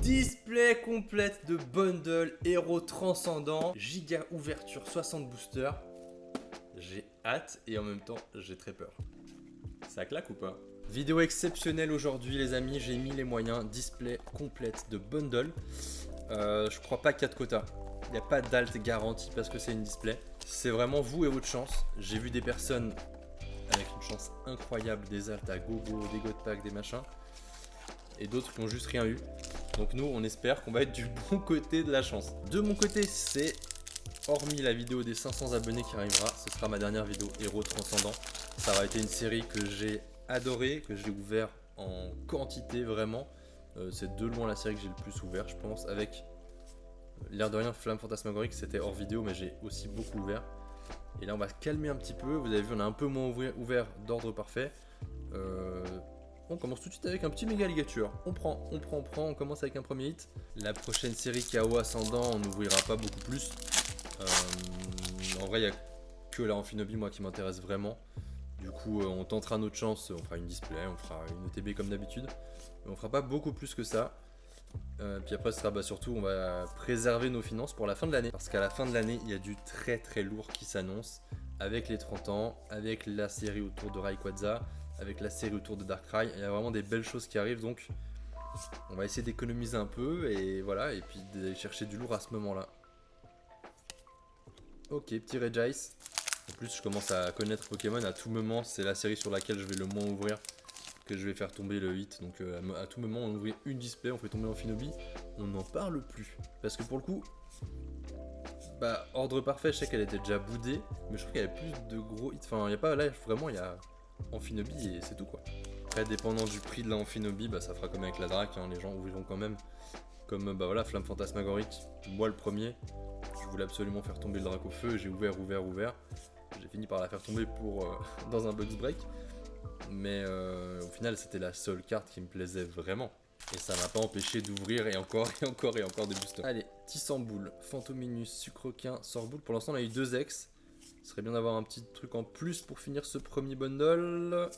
Display complète de bundle héros transcendant, giga ouverture 60 boosters. J'ai hâte et en même temps j'ai très peur. Ça claque ou pas? Vidéo exceptionnelle aujourd'hui les amis, j'ai mis les moyens, display complète de bundle. Je crois pas qu'il y a de quota. Il n'y a pas d'alt garantie parce que c'est une display. C'est vraiment vous et votre chance. J'ai vu des personnes avec une chance incroyable, des alts à gogo, des god packs, des machins. Et d'autres qui n'ont juste rien eu. Donc nous on espère qu'on va être du bon côté de la chance. De mon côté c'est, hormis la vidéo des 500 abonnés qui arrivera, ce sera ma dernière vidéo héros transcendant. Ça aura été une série que j'ai adorée, que j'ai ouvert en quantité vraiment. C'est de loin la série que j'ai le plus ouvert je pense, avec l'air de rien Flamme Fantasmagorique c'était hors vidéo mais j'ai aussi beaucoup ouvert. Et là on va se calmer un petit peu, vous avez vu on a un peu moins ouvert d'ordre parfait. On commence tout de suite avec un petit méga ligature. On prend, on commence avec un premier hit. La prochaine série KO Ascendant, on n'ouvrira pas beaucoup plus. En vrai, il n'y a que la Amphinobi, moi, qui m'intéresse vraiment. Du coup, on tentera notre chance. On fera une display, on fera une OTB comme d'habitude. Mais on fera pas beaucoup plus que ça. Puis après, ce sera surtout, on va préserver nos finances pour la fin de l'année. Parce qu'à la fin de l'année, il y a du très très lourd qui s'annonce. Avec les 30 ans, avec la série autour de Rayquaza, avec la série autour de Darkrai, il y a vraiment des belles choses qui arrivent, donc on va essayer d'économiser un peu et voilà, et puis d'aller chercher du lourd à ce moment là. Ok, petit Regice. En plus je commence à connaître Pokémon, à tout moment c'est la série sur laquelle je vais le moins ouvrir, que je vais faire tomber le hit, donc à tout moment on ouvre une display, on fait tomber Amphinobi, on n'en parle plus, parce que pour le coup, bah ordre parfait, je sais qu'elle était déjà boudée, mais je trouve qu'il y avait plus de gros hits, enfin il n'y a pas, là vraiment il y a Amphinobi et c'est tout quoi. Après dépendant du prix de la Amphinobi, bah ça fera comme avec la Drac, hein, les gens ouvriront quand même. Comme bah voilà, Flamme Fantasmagorique, moi le premier, je voulais absolument faire tomber le Drac au feu, j'ai ouvert. J'ai fini par la faire tomber pour dans un box break. Mais au final c'était la seule carte qui me plaisait vraiment. Et ça m'a pas empêché d'ouvrir et encore des boosters. Allez, Tissamboule, Fantominus, Sucroquin, Sorboule. Pour l'instant on a eu 2 ex. Ce serait bien d'avoir un petit truc en plus pour finir ce premier bundle.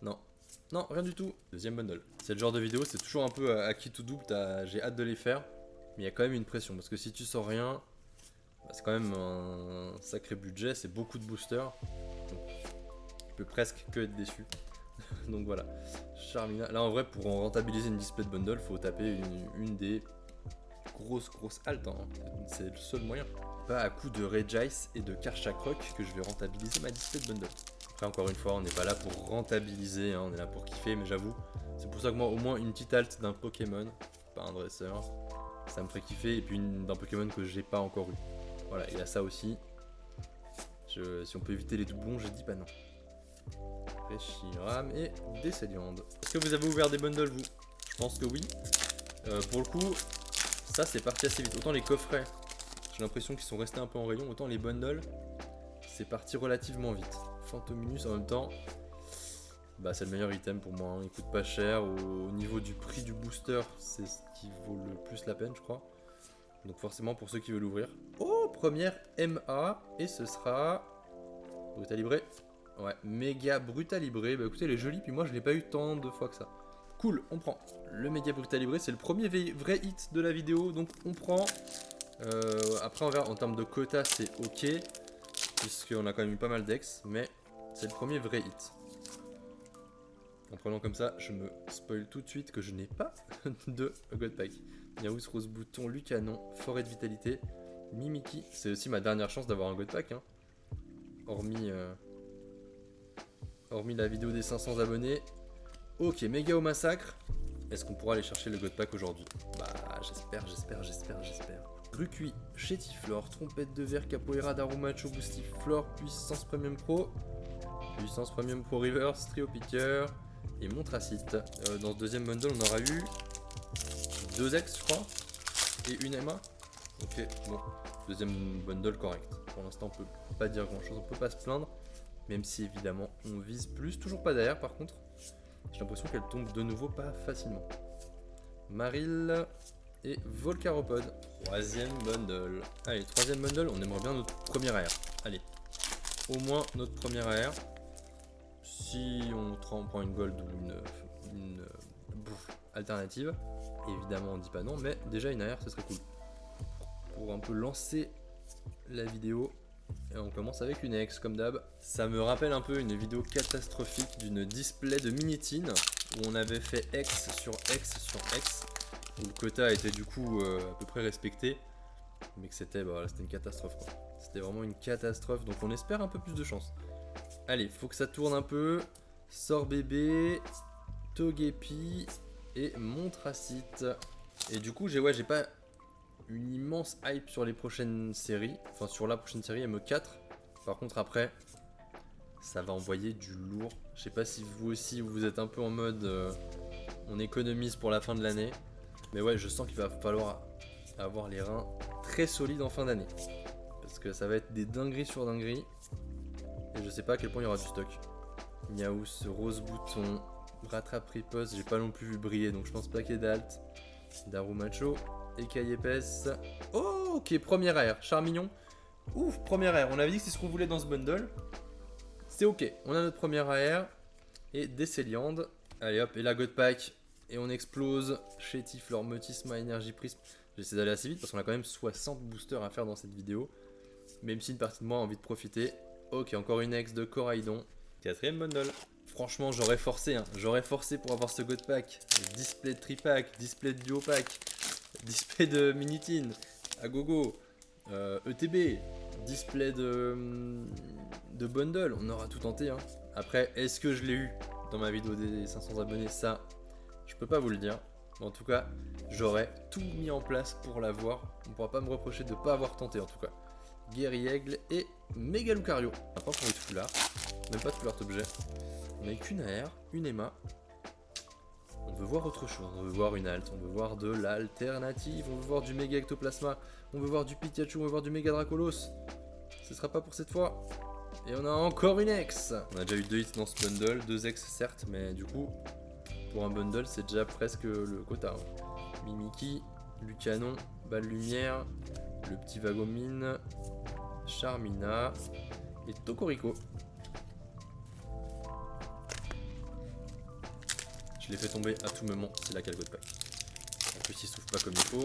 Non, rien du tout. Deuxième bundle. C'est le genre de vidéo, c'est toujours un peu à qui tout double. J'ai hâte de les faire. Mais il y a quand même une pression. Parce que si tu sors rien, bah, c'est quand même un sacré budget. C'est beaucoup de boosters. Donc, tu peux presque que être déçu. Donc voilà. Charmina. Là en vrai, pour en rentabiliser une display de bundle, faut taper une des grosses haltes. Hein. C'est le seul moyen. Pas à coup de Regice et de Karchakroc que je vais rentabiliser ma display de bundle. Après encore une fois on n'est pas là pour rentabiliser, hein, on est là pour kiffer, mais j'avoue, c'est pour ça que moi au moins une petite halte d'un Pokémon, pas un dresseur, ça me ferait kiffer, et puis d'un Pokémon que j'ai pas encore eu. Voilà, il y a ça aussi. Si on peut éviter les doublons, je dis pas non. Reshiram et Desceliande. Est-ce que vous avez ouvert des bundles vous? Je pense que oui. Pour le coup, ça c'est parti assez vite. Autant les coffrets, j'ai l'impression qu'ils sont restés un peu en rayon, autant les bundles, c'est parti relativement vite. Fantominus en même temps, bah c'est le meilleur item pour moi, hein. Il coûte pas cher, au niveau du prix du booster, c'est ce qui vaut le plus la peine je crois. Donc forcément pour ceux qui veulent l'ouvrir. Oh, première MA, et ce sera Brutalibré. Ouais, méga Brutalibré, bah écoutez elle est jolie, puis moi je l'ai pas eu tant de fois que ça. Cool, on prend. Le méga Brutalibré, c'est le premier vrai hit de la vidéo, donc on prend. Après on verra en termes de quota c'est ok, puisqu'on a quand même eu pas mal d'ex, mais c'est le premier vrai hit. En prenant comme ça, je me spoil tout de suite que je n'ai pas de God Pack. Yaouz, Rose Bouton, Lucanon, Forêt de Vitalité, Mimiki. C'est aussi ma dernière chance d'avoir un God Pack, hein. Hormis la vidéo des 500 abonnés. Ok, méga au massacre. Est-ce qu'on pourra aller chercher le God Pack aujourd'hui? Bah j'espère. Rucui, Chétiflore, Trompette de Verre, Capoeira, Darumacho, Boostiflore, Puissance Premium Pro Reverse, Trio Piqueur et Montracite. Dans ce deuxième bundle, on aura eu 2 ex, je crois, et une MA. Ok, bon, deuxième bundle correct. Pour l'instant, on peut pas dire grand chose, on peut pas se plaindre, même si évidemment on vise plus. Toujours pas derrière, par contre, j'ai l'impression qu'elle tombe de nouveau pas facilement. Maril et Volcaropod. Troisième bundle. Allez, troisième bundle, on aimerait bien notre première AR. Allez, au moins notre première AR. Si on prend une gold ou une alternative. Évidemment, on dit pas non, mais déjà une AR, ce serait cool. Pour un peu lancer la vidéo. Et on commence avec une X comme d'hab. Ça me rappelle un peu une vidéo catastrophique d'une display de Minitin où on avait fait X sur X sur X. Où le quota était du coup à peu près respecté. Mais que c'était une catastrophe quoi. C'était vraiment une catastrophe. Donc on espère un peu plus de chance. Allez, faut que ça tourne un peu. Sort bébé, Togepi et Montracite. Et du coup, j'ai pas une immense hype sur les prochaines séries. Enfin, sur la prochaine série ME4. Par contre, après, ça va envoyer du lourd. Je sais pas si vous aussi, vous êtes un peu en mode on économise pour la fin de l'année. Mais ouais, je sens qu'il va falloir avoir les reins très solides en fin d'année. Parce que ça va être des dingueries sur dingueries. Et je sais pas à quel point il y aura du stock. Niaous, Rose Bouton, Rattrape Riposte, j'ai pas non plus vu briller donc je pense pas qu'il y ait d'alt. Darumacho, Écaille épaisse. Oh, ok, première air, Charmignon. Ouf, première air, on avait dit que c'est ce qu'on voulait dans ce bundle. C'est ok, on a notre première air. Et Décéliande. Allez hop, et la God Pack. Et on explose. Chétif, Motisma, Énergie Prisme. J'essaie d'aller assez vite parce qu'on a quand même 60 boosters à faire dans cette vidéo. Même si une partie de moi a envie de profiter. Ok, encore une ex de Coraidon. Quatrième bundle. Franchement, j'aurais forcé, hein. J'aurais forcé pour avoir ce God Pack. Display de Tripack, display de Duo Pack, display de Minitin, à gogo, ETB, display de bundle. On aura tout tenté, hein. Après, est-ce que je l'ai eu dans ma vidéo des 500 abonnés? Ça, je peux pas vous le dire. Mais en tout cas, j'aurais tout mis en place pour l'avoir. On pourra pas me reprocher de ne pas avoir tenté, en tout cas. Guerriègle et Méga Lucario. On n'a pas encore eu de foulard. Même pas de foulard objet. On a qu'une AR, une Emma. On veut voir autre chose. On veut voir une alt. On veut voir de l'alternative. On veut voir du Méga Ectoplasma. On veut voir du Pikachu. On veut voir du Méga Dracolos. Ce sera pas pour cette fois. Et on a encore une ex. On a déjà eu 2 hits dans ce bundle. 2 ex certes. Mais du coup, pour un bundle, c'est déjà presque le quota. Mimiki, Lucanon, Balle Lumière, le petit Vagomine, Charmina et Tokorico. Je l'ai fait tomber à tout moment, c'est la God Pack. En plus, il souffle pas comme il faut.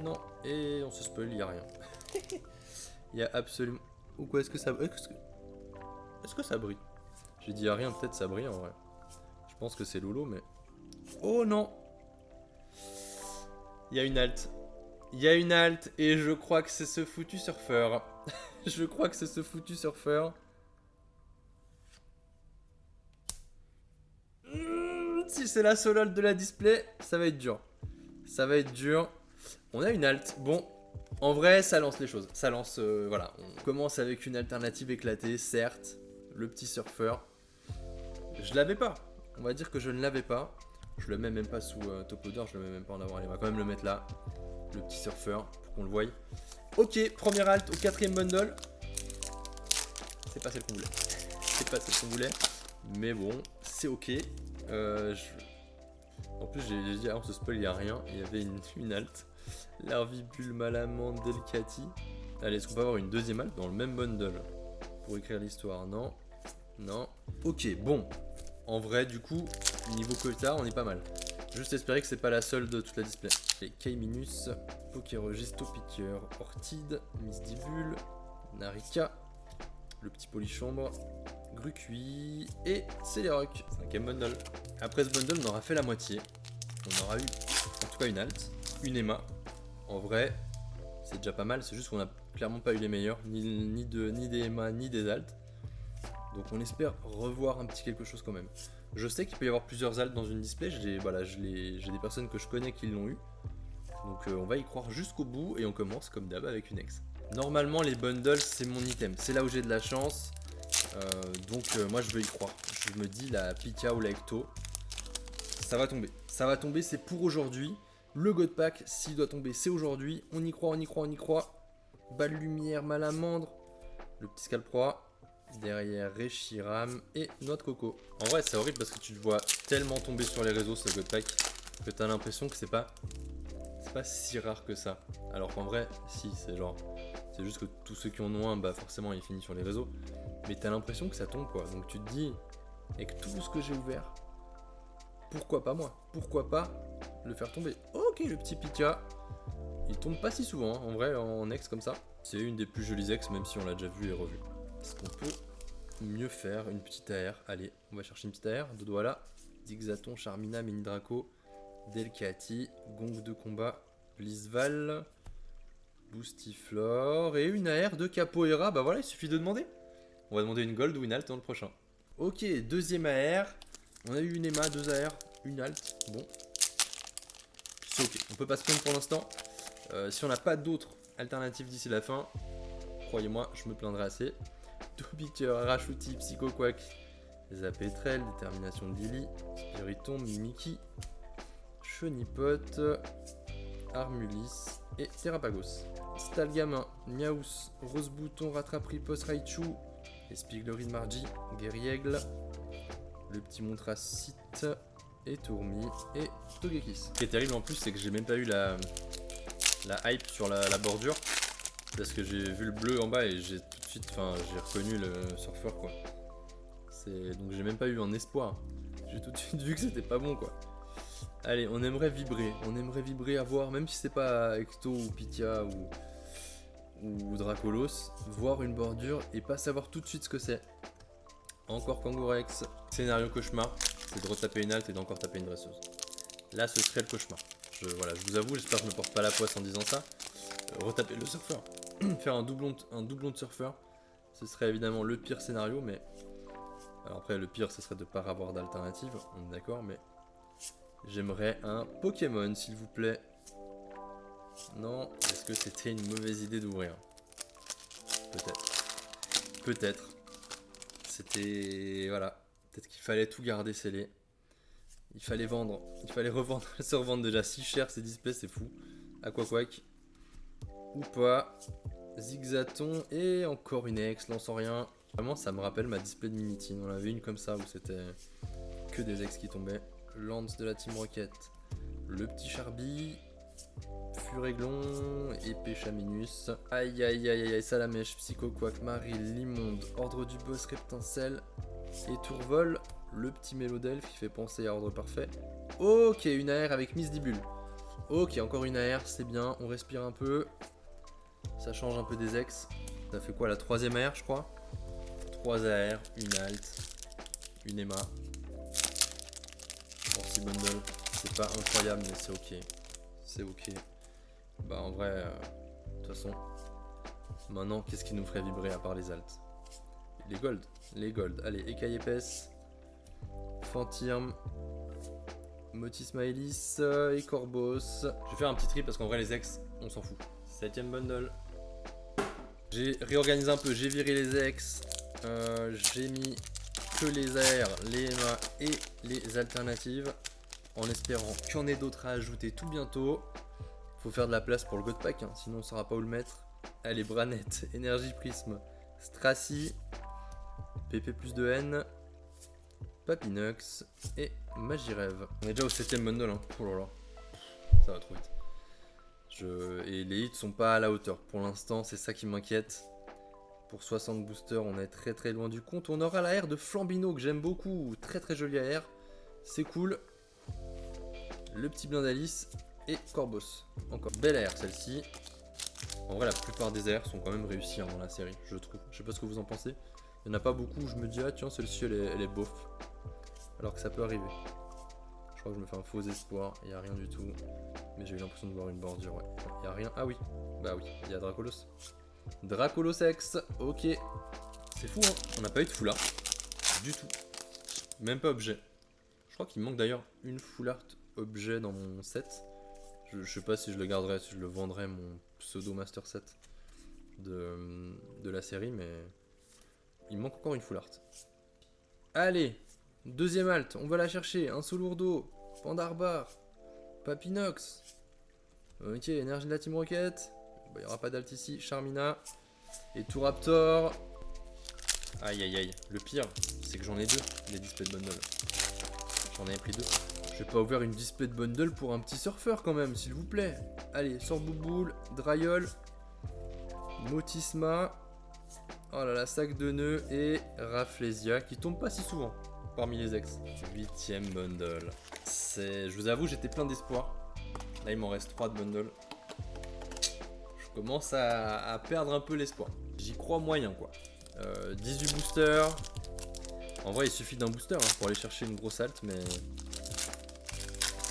Non, et on se spoil, il n'y a rien. Il y a absolument. Ou quoi, est-ce que ça. Est-ce que ça brille? J'ai dit il y a rien, peut-être ça brille en vrai. Je pense que c'est Lolo, mais. Oh non! Il y a une alt. Il y a une alt, et je crois que c'est ce foutu surfeur. Je crois que c'est ce foutu surfeur. Si c'est la solole de la display, ça va être dur. Ça va être dur. On a une alt. Bon, en vrai, ça lance les choses. Ça lance, voilà. On commence avec une alternative éclatée, certes. Le petit surfeur. Je l'avais pas. On va dire que je ne l'avais pas. Je le mets même pas sous top loader, je le mets même pas en avant. Allez, on va quand même le mettre là. Le petit surfeur, pour qu'on le voie. Ok, première alt au 4ème bundle. C'est pas celle qu'on voulait. C'est pas celle qu'on voulait. Mais bon, c'est ok. En plus, j'ai dit, on se spoil, il n'y a rien. Il y avait une alt. Larvibule, Malamande, Delcati. Allez, est-ce qu'on peut avoir une deuxième alt dans le même bundle pour écrire l'histoire? Non. Non. Ok, bon. En vrai, du coup, niveau quota, on est pas mal. Juste espérer que c'est pas la seule de toute la display. Et K-Minus, Pokérogis, Topiqueur, Ortide, Misdibule, Narika, le petit Polychambre, Grucui et Céléroc. 5ème bundle. Après ce bundle, on aura fait la moitié. On aura eu en tout cas une alt, une Emma. En vrai, c'est déjà pas mal. C'est juste qu'on a clairement pas eu les meilleurs, ni des Emma, ni des alts. Donc on espère revoir un petit quelque chose quand même. Je sais qu'il peut y avoir plusieurs alts dans une display. J'ai des personnes que je connais qui l'ont eu. Donc on va y croire jusqu'au bout et on commence comme d'hab avec une ex. Normalement les bundles c'est mon item. C'est là où j'ai de la chance. Donc moi je veux y croire. Je me dis la Pika ou la Ecto. Ça va tomber. Ça va tomber, c'est pour aujourd'hui. Le God Pack, s'il doit tomber, c'est aujourd'hui. On y croit, on y croit, on y croit. Balle Lumière, Malamandre. Le petit Scalproie. Derrière Reshiram et Noix de Coco. En vrai c'est horrible parce que tu le vois tellement tomber sur les réseaux ce God Pack que t'as l'impression que c'est pas si rare que ça. Alors qu'en vrai si, c'est juste que tous ceux qui en ont un bah forcément il finit sur les réseaux. Mais t'as l'impression que ça tombe quoi. Donc tu te dis avec tout ce que j'ai ouvert, pourquoi pas moi? Pourquoi pas le faire tomber? Ok, le petit Pika. Il tombe pas si souvent, hein, en vrai, en ex comme ça. C'est une des plus jolies ex, même si on l'a déjà vu et revu. Est-ce qu'on peut mieux faire une petite AR? Allez, on va chercher une petite AR. Dodo là. Zigzaton, Charmina, Mini Draco, Delcati, Gong de combat, Blissval, Boostiflore et une AR de Capoeira. Bah voilà, il suffit de demander. On va demander une gold ou une alt dans le prochain. Ok, deuxième AR. On a eu une Emma, 2 AR, une alt. Bon. C'est ok. On peut pas se plaindre pour l'instant. Si on n'a pas d'autres alternatives d'ici la fin, croyez-moi, je me plaindrai assez. Topiker, Rachuti, Psycho Quack, Zapetrel, Détermination de Lily, Spiritomb, Mimiki, Chenipot, Armulis et Terrapagos. Stalgamin, Miaus, Rose Bouton, Rattrape Riposte, Raichu, Espiglerie de Margie, Guerriègle, le petit Montracite, et Tourmi et Togekiss. Ce qui est terrible en plus, c'est que j'ai même pas eu la hype sur la bordure. Parce que j'ai vu le bleu en bas et j'ai tout de suite, j'ai reconnu le surfeur quoi. Donc j'ai même pas eu un espoir. J'ai tout de suite vu que c'était pas bon quoi. Allez, on aimerait vibrer à voir, même si c'est pas Ecto ou Pythia ou Dracolos, voir une bordure et pas savoir tout de suite ce que c'est. Encore Kangourex. Scénario cauchemar, c'est de retaper une halte et d'encore taper une dresseuse. Là ce serait le cauchemar. Voilà, je vous avoue, j'espère que je me porte pas la poisse en disant ça. Retaper le surfeur. Faire un doublon de surfeur, ce serait évidemment le pire scénario, mais... Alors après, le pire, ce serait de ne pas avoir d'alternative, on est d'accord, mais... J'aimerais un Pokémon, s'il vous plaît. Non, est-ce que c'était une mauvaise idée d'ouvrir? Peut-être. Peut-être. C'était... Voilà. Peut-être qu'il fallait tout garder scellé. Il fallait vendre. Il fallait revendre, se revendre déjà si cher ces displays, c'est fou. Aquaquack. Ou pas. Zigzaton et encore une ex, lançant rien. Vraiment, ça me rappelle ma display de Minitine. On avait une comme ça où c'était que des ex qui tombaient. Lance de la Team Rocket. Le petit Charby. Furéglon. Épée Chaminus. Aïe aïe aïe aïe. Salamèche, Psycho Quack, Maril, Limonde. Ordre du boss, Reptincelle. Et Tourvol. Le petit Mélodelphe qui fait penser à Ordre Parfait. Ok, une AR avec Miss Dibule. Ok, encore une AR, c'est bien. On respire un peu. Ça change un peu des ex. Ça fait quoi, la troisième AR, je crois? 3 AR, une alt, une Emma. Forcy Bundle, c'est pas incroyable, mais c'est ok. C'est ok. Bah, en vrai, de toute façon, maintenant, qu'est-ce qui nous ferait vibrer à part les alts? Les gold. Les gold. Allez, écaille épaisse. Fantirm. Motis Maëlys et Corbos. Je vais faire un petit tri parce qu'en vrai, les ex, on s'en fout. 7ème bundle. J'ai réorganisé un peu, j'ai viré les ex, j'ai mis que les AR, les Emma et les alternatives, en espérant qu'il y en ait d'autres à ajouter tout bientôt. Faut faire de la place pour le God Pack, hein, sinon on ne saura pas où le mettre. Allez, Branette, Énergie Prisme, Stracy, PP plus de N, Papinox et Magirève. On est déjà au 7ème bundle, hein. Oh là là, ça va trop vite. Et les hits sont pas à la hauteur. Pour l'instant, c'est ça qui m'inquiète. Pour 60 boosters, on est très très loin du compte. On aura la R de Flambino que j'aime beaucoup. Très très jolie AR. C'est cool. Le petit Blindalis et Corbos. Encore belle AR celle-ci. En vrai, la plupart des AR sont quand même réussies dans la série, je trouve. Je sais pas ce que vous en pensez. Il n'y en a pas beaucoup où je me dis, ah tiens, celle-ci elle est bof. Alors que ça peut arriver. Je crois que je me fais un faux espoir. Il n'y a rien du tout. Mais j'ai eu l'impression de voir une bordure, ouais. Il n'y a rien. Ah oui. Bah oui, il y a Dracolos. Dracolos X. Ok. C'est fou, hein. On n'a pas eu de full art. Du tout. Même pas objet. Je crois qu'il me manque d'ailleurs une full art objet dans mon set. Je sais pas si je le garderai, si je le vendrai, mon pseudo master set de la série, mais il me manque encore une full art. Allez, deuxième alt, on va la chercher. Un Solourdo, Pandarbar, Papinox. Ok, énergie de la Team Rocket. Il n'y aura pas d'alt ici. Charmina et Touraptor. Aïe aïe aïe. Le pire, c'est que j'en ai deux, les displays de bundle. J'en avais pris deux. Je vais pas ouvrir une display de bundle pour un petit surfeur quand même, s'il vous plaît. Allez, Sorbouboule, Dryol, Motisma. Oh là là, sac de nœuds et Rafflesia qui tombe pas si souvent. parmi les ex. 8ème bundle. Je vous avoue, j'étais plein d'espoir. Là, il m'en reste 3 de bundle. Je commence à perdre un peu l'espoir. J'y crois moyen, quoi. 18 boosters. En vrai, il suffit d'un booster hein, pour aller chercher une grosse halte, mais...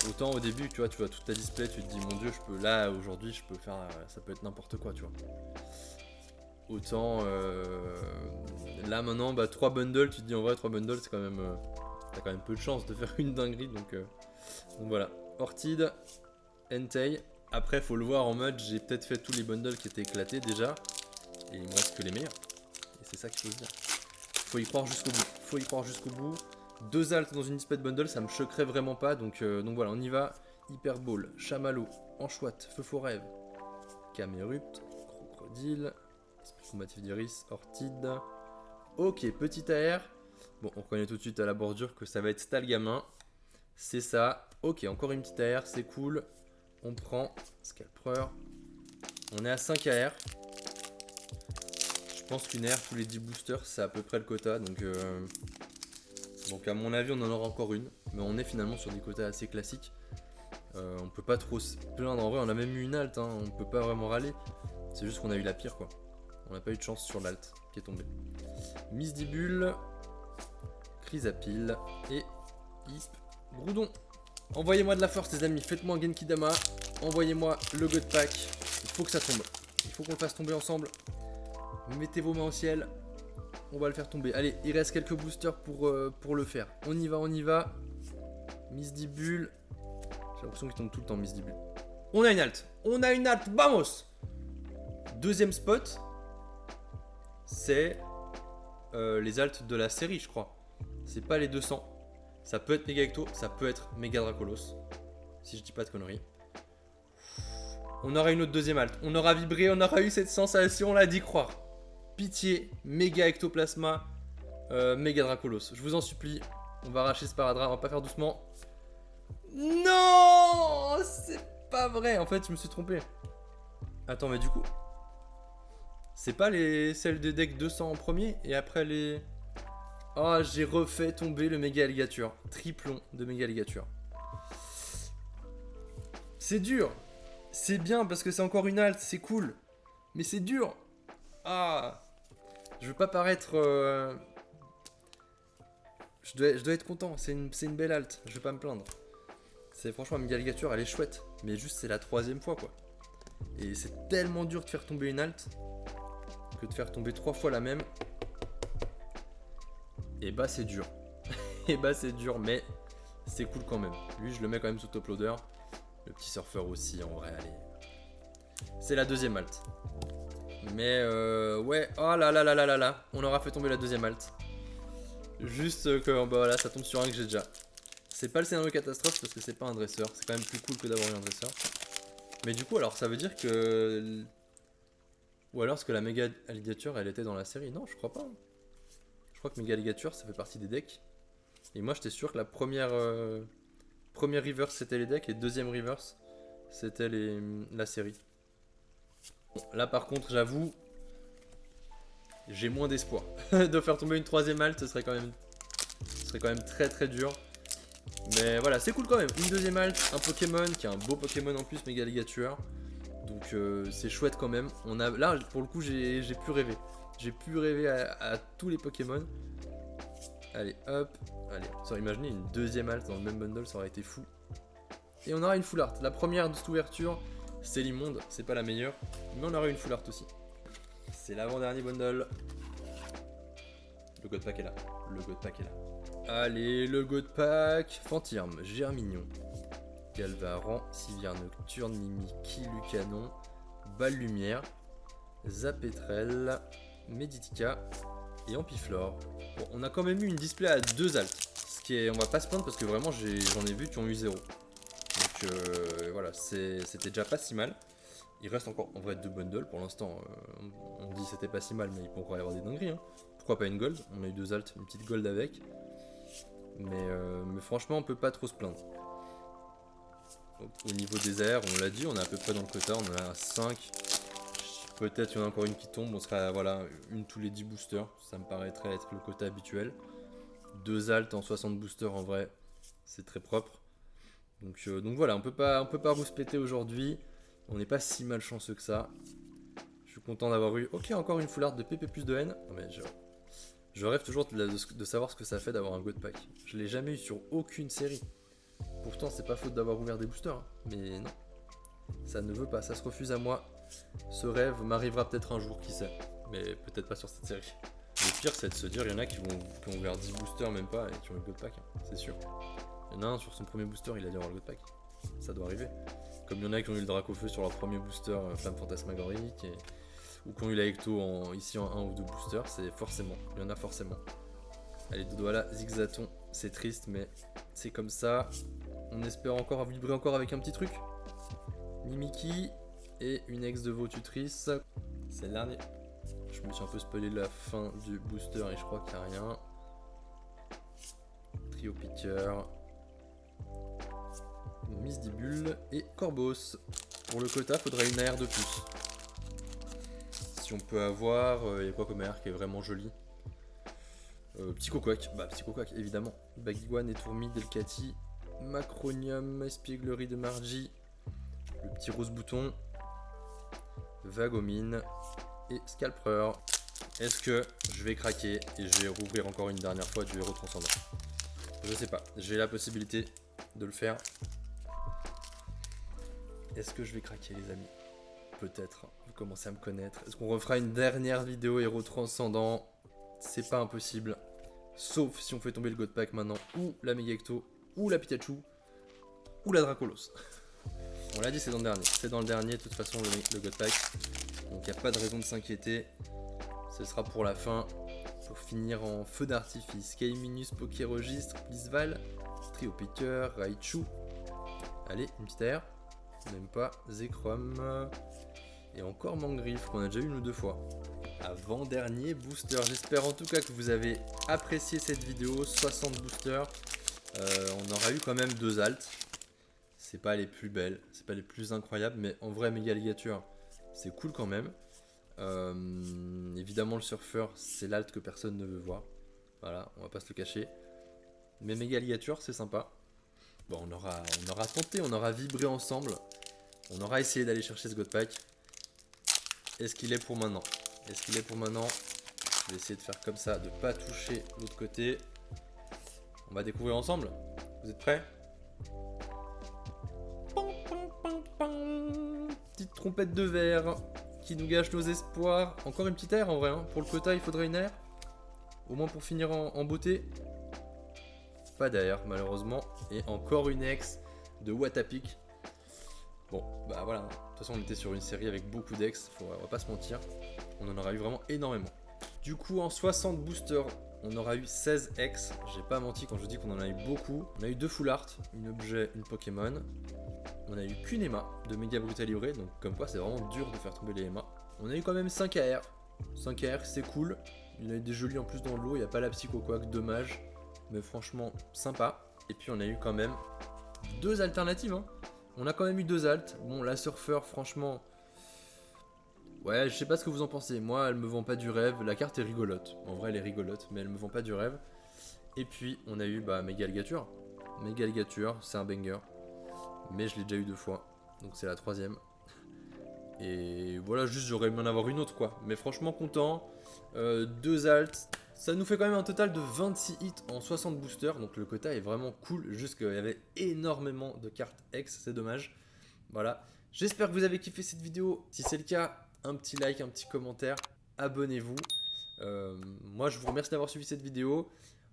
Autant au début, tu vois toute ta display, tu te dis, mon dieu, je peux... Là, aujourd'hui, je peux faire... Ça peut être n'importe quoi, tu vois. Autant... Là, maintenant, 3 bundles, tu te dis, en vrai, 3 bundles, c'est quand même... T'as quand même peu de chance de faire une dinguerie, donc voilà. Orchid, Entei. Après, faut le voir en mode, j'ai peut-être fait tous les bundles qui étaient éclatés déjà. Et il me reste que les meilleurs. Et c'est ça qu'il faut se dire. Faut y croire jusqu'au bout. Faut y croire jusqu'au bout. 2 alts dans une display de bundle, ça me choquerait vraiment pas. Donc voilà, on y va. Hyper Ball, Chamallow, Anchouette, Feu Faux Rêve, Camerupt, Crocodile, Esprit Combatif d'Iris, Orchid. Ok, petit AR. Bon, on reconnaît tout de suite à la bordure que ça va être Stalgamin. C'est ça. Ok, encore une petite AR, c'est cool. On prend Scalper. On est à 5 AR. Je pense qu'une AR tous les 10 boosters, c'est à peu près le quota. Donc à mon avis, on en aura encore une. Mais on est finalement sur des quotas assez classiques. On peut pas trop se plaindre. En vrai, on a même eu une alt. Hein. On peut pas vraiment râler. C'est juste qu'on a eu la pire, quoi. On n'a pas eu de chance sur l'alt qui est tombée. Misdibule. Chrysapile et Hip Groudon. Envoyez-moi de la force les amis, faites-moi un Genkidama, envoyez-moi le God Pack, il faut que ça tombe, il faut qu'on le fasse tomber ensemble. Mettez vos mains au ciel, on va le faire tomber. Allez, il reste quelques boosters pour le faire. On y va, on y va. Misdibule, j'ai l'impression qu'il tombe tout le temps Misdibule. On a une alt, vamos. Deuxième spot, c'est les alts de la série je crois. C'est pas les 200. Ça peut être méga ecto, ça peut être méga Dracolos. Si je dis pas de conneries. On aura une autre deuxième halte. On aura vibré, on aura eu cette sensation là d'y croire. Pitié, méga ectoplasma, méga Dracolos. Je vous en supplie, on va arracher ce paradra, on va pas faire doucement. Non, c'est pas vrai. En fait, je me suis trompé. Attends, mais du coup, c'est pas celles de deck 200 en premier et après les... Oh, j'ai refait tomber le méga alligator. Triplon de méga alligator. C'est dur. C'est bien parce que c'est encore une halte, c'est cool. Mais c'est dur. Ah. Je veux pas paraître... Je dois être content. C'est une belle halte. Je vais pas me plaindre. Franchement, la méga alligator, elle est chouette. Mais juste, c'est la 3ème fois, quoi. Et c'est tellement dur de faire tomber une halte que de faire tomber 3 fois la même. Et bah c'est dur. Et bah c'est dur, mais c'est cool quand même. Lui, je le mets quand même sous top loader. Le petit surfeur aussi, en vrai, allez. C'est la deuxième halte. Mais ouais, oh là là là là là là. On aura fait tomber la deuxième halte. Juste que bah voilà, ça tombe sur un que j'ai déjà. C'est pas le scénario catastrophe parce que c'est pas un dresseur. C'est quand même plus cool que d'avoir eu un dresseur. Mais du coup, alors ça veut dire que... Ou alors est-ce que la méga alligator elle était dans la série? Non, je crois pas. Je crois que méga alligator ça fait partie des decks. Et moi j'étais sûr que la première reverse c'était les decks et deuxième reverse c'était la série. Bon, là par contre j'avoue, j'ai moins d'espoir. De faire tomber une troisième halte ce serait quand même très très dur. Mais voilà, c'est cool quand même. Une deuxième halte, un Pokémon qui est un beau Pokémon en plus, méga alligator. Donc c'est chouette quand même. Là pour le coup j'ai pu rêver. J'ai pu rêver à tous les Pokémon. Allez hop. Allez, ça imaginez une deuxième halte dans le même bundle, ça aurait été fou. Et on aura une full art. La première de cette ouverture, c'est l'immonde, c'est pas la meilleure. Mais on aura une full art aussi. C'est l'avant-dernier bundle. Le God Pack est là. Le God Pack est là. Allez, le God Pack. Fantirme, Germignon, Galvaran, Civière Nocturne, Mimikyu, Lucanon, Balle Lumière, Zapetrel, Meditica et Ampiflore. Bon, on a quand même eu une display à 2 altes. Ce qui est, on va pas se plaindre parce que vraiment j'en ai vu qui ont eu 0. Donc voilà, c'était déjà pas si mal. Il reste encore en vrai 2 bundles pour l'instant. On dit c'était pas si mal, mais il peut encore y avoir des dingueries. Hein. Pourquoi pas une gold? On a eu 2 altes, une petite gold avec. Mais franchement, on peut pas trop se plaindre. Donc, au niveau des airs, on l'a dit, on est à peu près dans le quota, on est à 5. Peut-être qu'il y en a encore une qui tombe, on sera voilà, une tous les 10 boosters. Ça me paraîtrait être le quota habituel. 2 alts en 60 boosters en vrai, c'est très propre. Donc voilà, on peut pas rouspéter aujourd'hui. On n'est pas si malchanceux que ça. Je suis content d'avoir eu... Ok, encore une full art de PP plus de N. Non mais je rêve toujours de savoir ce que ça fait d'avoir un God Pack. Je l'ai jamais eu sur aucune série. Pourtant, c'est pas faute d'avoir ouvert des boosters. Hein. Mais non, ça ne veut pas, ça se refuse à moi. Ce rêve m'arrivera peut-être un jour, qui sait. Mais peut-être pas sur cette série. Le pire, c'est de se dire, il y en a qui ont ouvert 10 boosters, même pas, et qui ont eu le God Pack. Hein. C'est sûr. Il y en a un sur son premier booster, il a dû avoir le God Pack. Ça doit arriver. Comme il y en a qui ont eu le Dracofeu sur leur premier booster, Flamme Fantasmagorique, ou qui ont eu la Ecto ici en 1 ou 2 boosters, c'est forcément. Il y en a forcément. Allez, Dodo, là, Zigzaton, c'est triste, mais c'est comme ça. On espère encore vibrer encore avec un petit truc. Mimiki et une ex de vos tutrices. C'est le dernier. Je me suis un peu spoilé la fin du booster et je crois qu'il n'y a rien. Trio Piqueur. Misdibule et Corbos. Pour le quota, faudrait une AR de plus. Si on peut avoir, il y a quoi comme AR qui est vraiment joli. Psychoquack, Psychoquack évidemment. Bagiguan et Tourmi, Delcati, Macronium, Espièglerie de Margie, le petit rose bouton, Vagomine et Scalper. Est-ce que je vais craquer et je vais rouvrir encore une dernière fois du héros transcendant? Je sais pas, j'ai la possibilité de le faire. Est-ce que je vais craquer les amis? Peut-être, vous commencez à me connaître. Est-ce qu'on refera une dernière vidéo héros transcendant? C'est pas impossible. Sauf si on fait tomber le God Pack maintenant, ou la Megacto, ou la Pikachu, ou la Dracolos. On l'a dit, c'est dans le dernier. C'est dans le dernier, de toute façon, le God Pack. Donc il n'y a pas de raison de s'inquiéter. Ce sera pour la fin. Pour finir en feu d'artifice. Kaiminus, Pokéregistre, Blissval, Trio Piqueur, Raichu. Allez, une petite air. Même pas. Zekrom. Et encore Mangriffe, qu'on a déjà eu une ou deux fois. Avant-dernier booster. J'espère en tout cas que vous avez apprécié cette vidéo. 60 boosters. On aura eu quand même 2 alts. C'est pas les plus belles, c'est pas les plus incroyables, mais en vrai, méga ligature, c'est cool quand même. Évidemment, le surfeur, c'est l'alt que personne ne veut voir. Voilà, on va pas se le cacher. Mais méga ligature, c'est sympa. Bon, on aura tenté, on aura vibré ensemble. On aura essayé d'aller chercher ce God Pack. Est-ce qu'il est pour maintenant? Est-ce qu'il est pour maintenant? Je vais essayer de faire comme ça, de pas toucher l'autre côté. On va découvrir ensemble. Vous êtes prêts? Petite trompette de verre qui nous gâche nos espoirs. Encore une petite air en vrai, hein. Pour le quota il faudrait une air. Au moins pour finir en beauté. Pas d'air malheureusement. Et encore une ex de Watapic. Bon bah voilà, de toute façon on était sur une série avec beaucoup d'ex, on va pas se mentir. On en aura eu vraiment énormément. Du coup en 60 boosters, on aura eu 16 ex. J'ai pas menti quand je dis qu'on en a eu beaucoup. On a eu 2 full art, une objet, une Pokémon. On a eu qu'une EMA de Méga Brutal livré, donc comme quoi c'est vraiment dur de faire tomber les EMA. On a eu quand même 5 AR. 5 AR c'est cool. Il y en a eu des jolis en plus dans le lot, il n'y a pas la Psycho Quack, dommage. Mais franchement sympa. Et puis on a eu quand même 2 alternatives. Hein. On a quand même eu 2 alts. Bon la Surfeur franchement... Ouais je sais pas ce que vous en pensez. Moi elle me vend pas du rêve. La carte est rigolote. En vrai elle est rigolote mais elle me vend pas du rêve. Et puis on a eu Méga Ligature. Méga Ligature c'est un banger. Mais je l'ai déjà eu 2 fois, donc c'est la 3ème. Et voilà, juste j'aurais aimé en avoir une autre quoi. Mais franchement content, 2 alts. Ça nous fait quand même un total de 26 hits en 60 boosters. Donc le quota est vraiment cool, juste qu'il y avait énormément de cartes X, c'est dommage. Voilà, j'espère que vous avez kiffé cette vidéo. Si c'est le cas, un petit like, un petit commentaire, abonnez-vous. Moi je vous remercie d'avoir suivi cette vidéo.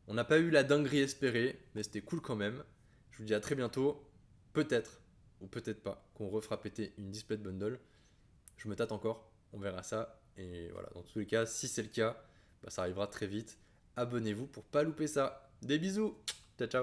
On n'a pas eu la dinguerie espérée, mais c'était cool quand même. Je vous dis à très bientôt. Peut-être, ou peut-être pas, qu'on refera péter une display de bundle. Je me tâte encore, on verra ça. Et voilà, dans tous les cas, si c'est le cas, ça arrivera très vite. Abonnez-vous pour pas louper ça. Des bisous!